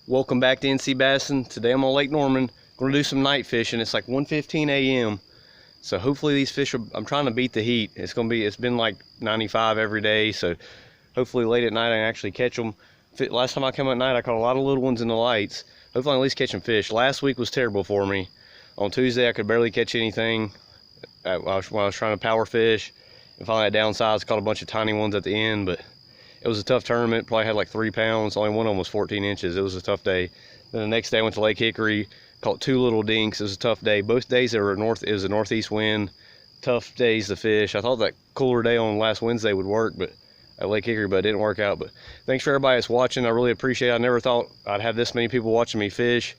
Welcome back to NC Bassin. Today I'm on Lake Norman. Going to do some night fishing. It's like 1:15 a.m. So hopefully these fish are, I'm trying to beat the heat. It's been like 95 every day. So hopefully late at night I can actually catch them. Last time I came at night I caught a lot of little ones in the lights. Hopefully I can at least catch some fish. Last week was terrible for me. On Tuesday I could barely catch anything when I was trying to power fish. And finally I downsized, caught a bunch of tiny ones at the end, but it was a tough tournament. Probably had like 3 pounds. Only one of them was 14 inches. It was a tough day. Then the next day I went to Lake Hickory, caught 2 little dinks. It was a tough day. Both days it was a northeast wind. Tough days to fish. I thought that cooler day on last Wednesday would work, but at Lake Hickory, but it didn't work out. But thanks for everybody that's watching. I really appreciate it. I never thought I'd have this many people watching me fish.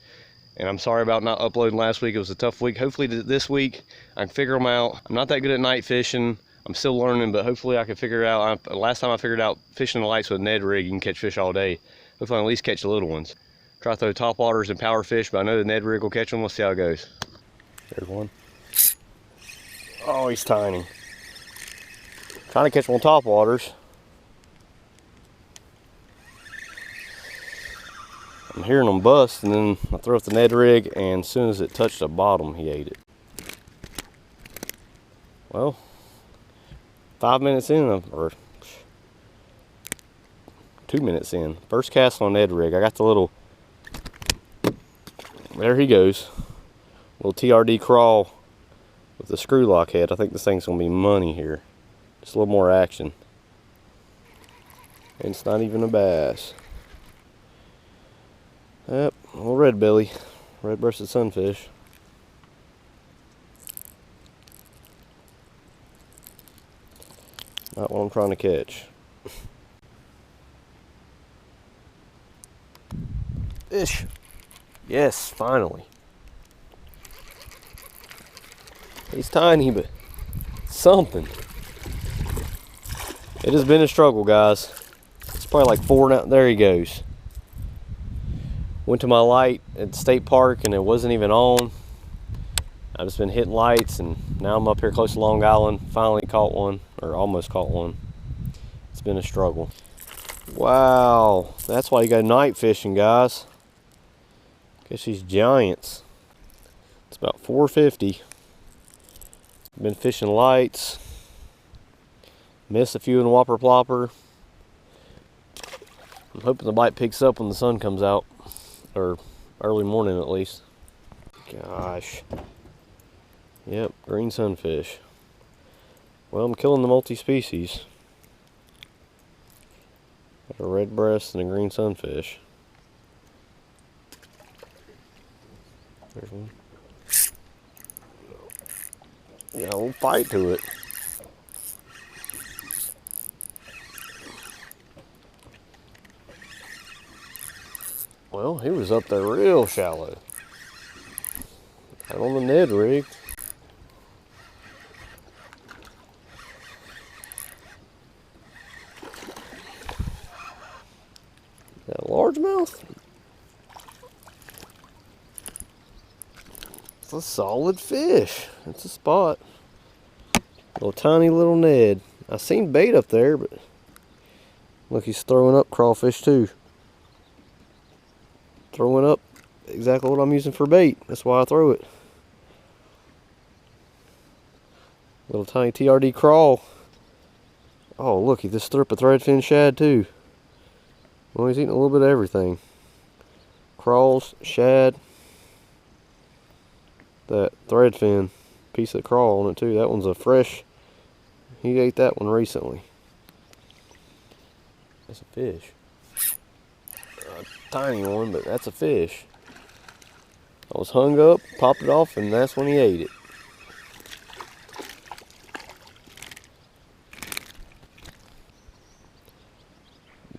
And I'm sorry about not uploading last week. It was a tough week. Hopefully this week I can figure them out. I'm not that good at night fishing. I'm still learning, but hopefully I can figure it out. Last time I figured out fishing the lights with a Ned rig, you can catch fish all day. Hopefully I can at least catch the little ones. Try to throw top waters and power fish, but I know the Ned rig will catch them. Let's see how it goes. There's one. Oh, he's tiny. Trying to catch them on top waters. I'm hearing them bust, and then I throw up the Ned rig, and as soon as it touched the bottom, he ate it. Well, 5 minutes in, or 2 minutes in. First cast on Ned rig. I got the little, there he goes. Little TRD crawl with the screw lock head. I think this thing's gonna be money here. Just a little more action. And it's not even a bass. Yep, a little red belly, red-breasted sunfish. Not what I'm trying to catch. Fish. Yes, finally. He's tiny, but something. It has been a struggle, guys. It's probably like 4 now. There he goes. Went to my light at the state park and it wasn't even on. I've just been hitting lights, and now I'm up here close to Long Island. Finally caught one, or almost caught one. It's been a struggle. Wow, that's why you go night fishing, guys. Catch these giants. It's about 450. Been fishing lights. Missed a few in the whopper plopper. I'm hoping the bite picks up when the sun comes out, or early morning at least. Gosh. Yep, green sunfish. Well, I'm killing the multi-species. Got a red breast and a green sunfish. There's one. Yeah, we'll fight to it. Well, he was up there real shallow. Right on the Ned rig. Got a largemouth. It's a solid fish. It's a spot. Little tiny little Ned. I seen bait up there, but look, he's throwing up crawfish too. Throwing up exactly what I'm using for bait. That's why I throw it. Little tiny TRD crawl. Oh, look, he just threw up a threadfin shad too. Well, he's eating a little bit of everything. Crawls, shad. That threadfin piece of crawl on it too. That one's a fresh. He ate that one recently. That's a fish. A tiny one, but that's a fish. I was hung up, popped it off, and that's when he ate it.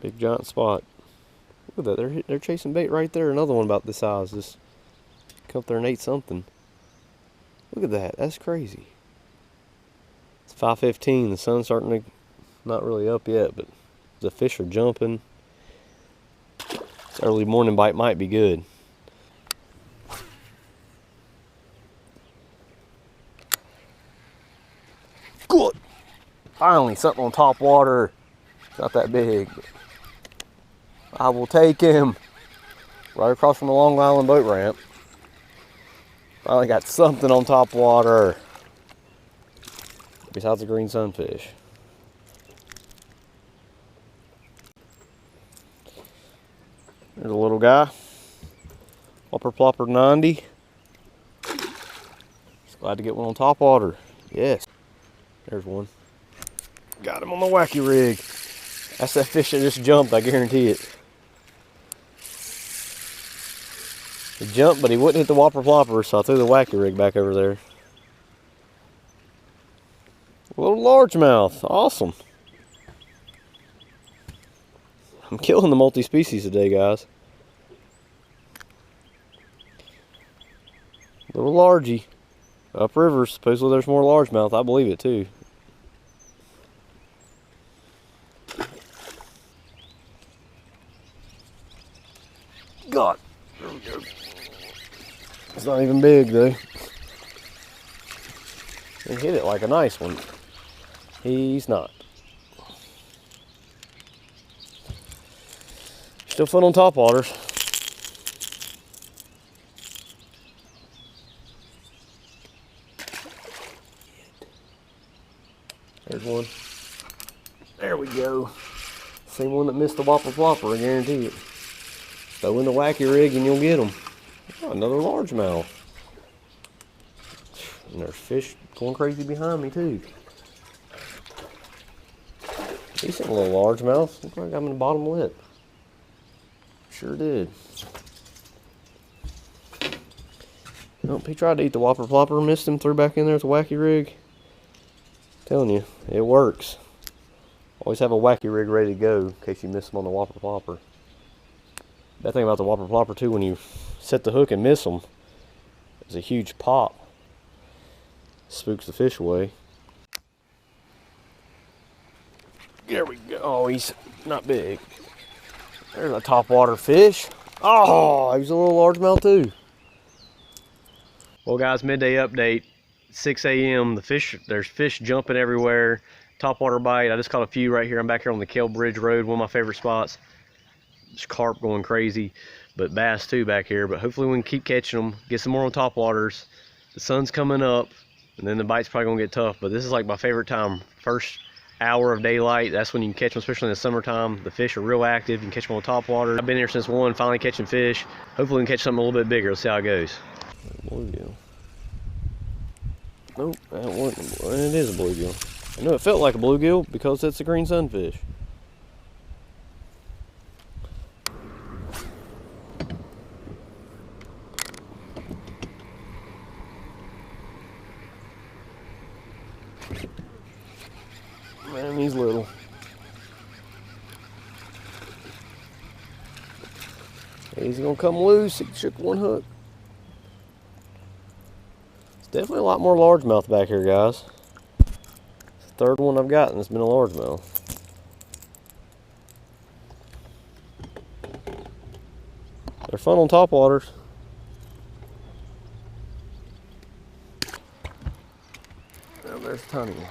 Big giant spot. Look at that, they're chasing bait right there. Another one about this size just come up there and ate something. Look at that, that's crazy. It's 5:15, the sun's starting to, not really up yet, but the fish are jumping. This early morning bite might be good. Good. Finally, something on top water. Not that big. I will take him. right across from the Long Island boat ramp. Finally got something on top water besides the green sunfish. There's a little guy, Whopper Plopper 90. Just glad to get one on top water. Yes, there's one. Got him on the wacky rig. That's that fish that just jumped, I guarantee it. He jumped, but he wouldn't hit the Whopper Plopper, so I threw the wacky rig back over there. A little largemouth, awesome. I'm killing the multi-species today, guys. Little largy. Upriver, supposedly there's more largemouth. I believe it too. God. There we go. It's not even big though. He hit it like a nice one. He's not. Still fun on top waters. There's one. There we go. Same one that missed the Whopper Plopper, I guarantee it. Throw in the wacky rig and you'll get them. Oh, another largemouth. And there's fish going crazy behind me too. Decent little largemouth. Looked like I'm in the bottom lip. Sure did. Nope, he tried to eat the Whopper Plopper, missed him, threw back in there with a wacky rig. Telling you, it works. Always have a wacky rig ready to go in case you miss them on the Whopper Plopper. That thing about the Whopper Plopper too, when you set the hook and miss them, there's a huge pop. Spooks the fish away. There we go. Oh, he's not big. There's a topwater fish. Oh, he's a little largemouth too. Well guys, midday update. 6 a.m. There's fish jumping everywhere. Topwater bite. I just caught a few right here. I'm back here on the Kell Bridge Road, one of my favorite spots. There's carp going crazy, but bass too back here. But hopefully we can keep catching them, get some more on topwaters. The sun's coming up, and then the bite's probably gonna get tough. But this is like my favorite time. First hour of daylight, that's when you can catch them, especially in the summertime. The fish are real active. You can catch them on topwater. I've been here since 1, finally catching fish. Hopefully we can catch something a little bit bigger. Let's see how it goes. Bluegill. Nope, that wasn't. It is a bluegill. I know it felt like a bluegill because it's a green sunfish. Man, he's little. He's gonna come loose. He shook one hook. Definitely a lot more largemouth back here, guys. It's the third one I've gotten that's been a largemouth. They're fun on topwaters. Oh, there's a tiny one.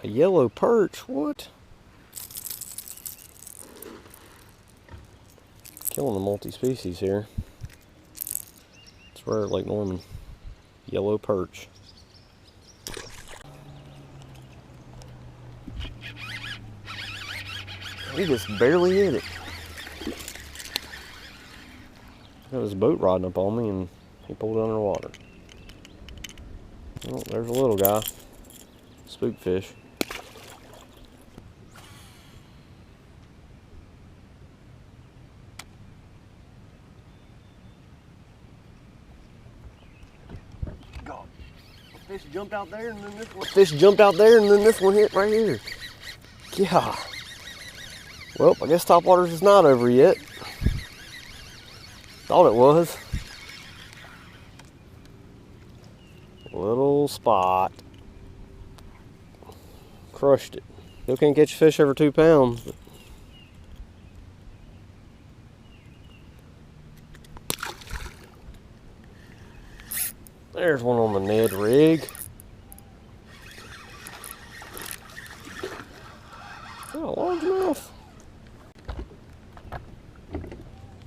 A yellow perch, what? Killing the multi-species here. Rare Lake Norman. Yellow perch. He just barely hit it. Got his boat riding up on me and he pulled it underwater. Oh, there's a little guy. Spookfish. Fish jumped out there and then this one. Fish jumped out there and then this one hit right here. Yeah. Well, I guess topwaters is not over yet. Thought it was. Little spot. Crushed it. Still can't catch a fish over 2 pounds. But there's one on the Ned rig. Oh, largemouth.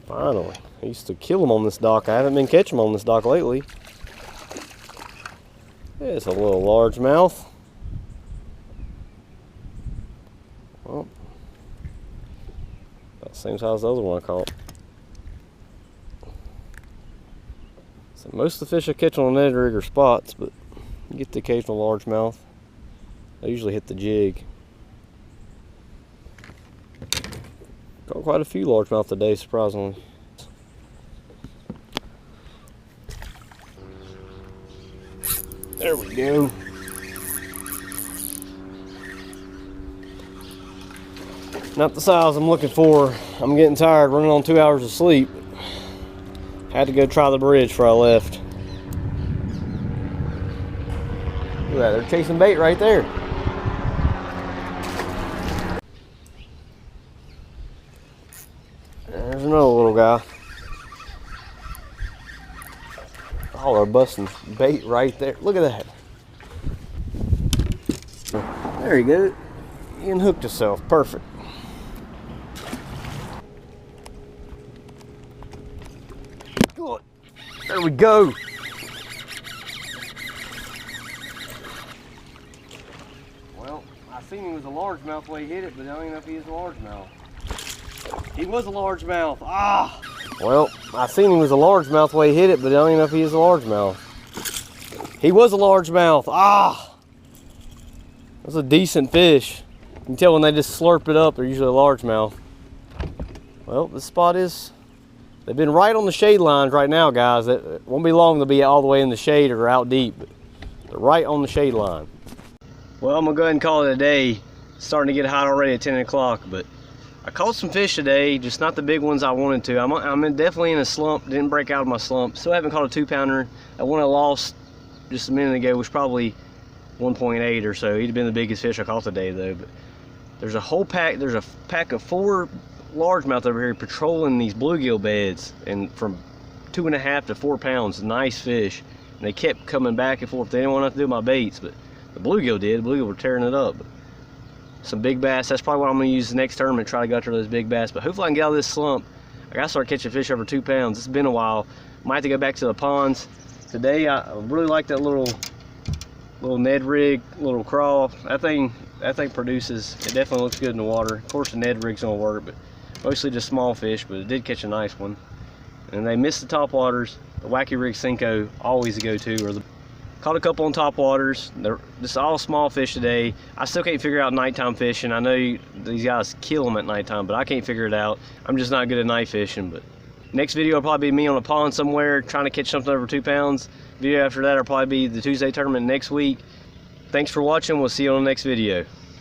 Finally. I used to kill them on this dock. I haven't been catching them on this dock lately. It's a little largemouth. Well, about the same size as the other one I caught. So most of the fish I catch on a Ned rig are spots, but you get the occasional largemouth. I usually hit the jig. Caught quite a few largemouth today, surprisingly. There we go. Not the size I'm looking for. I'm getting tired, running on 2 hours of sleep. Had to go try the bridge before I left. Look at that, they're chasing bait right there. There's another little guy. Oh, they're busting bait right there. Look at that. There you go. You unhooked yourself. Perfect. Good. There we go. Well, I seen he was a largemouth the way he hit it, but I don't even know if he is a largemouth. He was a largemouth. Ah! Well, I seen he was a largemouth the way he hit it, but I don't even know if he is a largemouth. He was a largemouth. Ah! That's a decent fish. You can tell when they just slurp it up, they're usually a largemouth. Well, this spot is, they've been right on the shade lines right now, guys. It won't be long they'll be all the way in the shade or out deep, but they're right on the shade line. Well, I'm gonna go ahead and call it a day. It's starting to get hot already at 10 o'clock, but I caught some fish today, just not the big ones I wanted to. I'm definitely in a slump, didn't break out of my slump. Still haven't caught a 2-pounder. That one I lost just a minute ago was probably 1.8 or so. He'd have been the biggest fish I caught today though. But there's a whole pack, there's a pack of 4 largemouth over here patrolling these bluegill beds, and from 2.5 to 4 pounds, nice fish. And they kept coming back and forth. They didn't want nothing to do with my baits, but the bluegill did. The bluegill were tearing it up. But some big bass, that's probably what I'm gonna use the next tournament, try to go after those big bass. But hopefully I can get out of this slump. I gotta start catching fish over 2 pounds. It's been a while. Might have to go back to the ponds. Today I really like that little Ned rig, little crawl. That thing produces, it definitely looks good in the water. Of course the Ned rig's gonna work, but mostly just small fish, but it did catch a nice one. And they missed the topwaters. The Wacky Rig Cinco, always a go-to. Caught a couple on topwaters. They're just all small fish today. I still can't figure out nighttime fishing. I know these guys kill them at nighttime, but I can't figure it out. I'm just not good at night fishing. But next video will probably be me on a pond somewhere trying to catch something over 2 pounds. Video after that will probably be the Tuesday tournament next week. Thanks for watching. We'll see you on the next video.